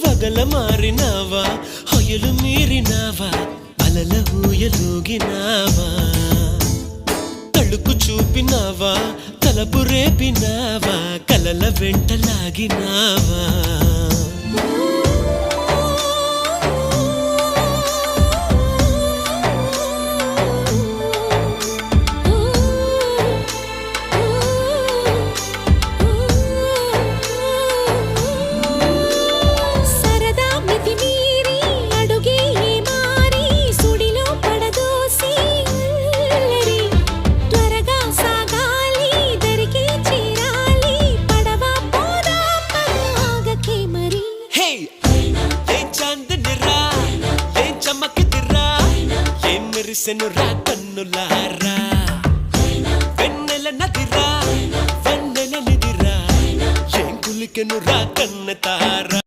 వగల మారినావా హొయలు మీరినావా అలల ఊయలూగినావా తళుకు చూపినావా తలపు రేపినావా కలల వెంటలాగినావా మెరిసెనురా కన్నులారా వెన్నెల నదిరా వెన్నెల నిదిరా ఏం కులికెనురా కన్నెతారా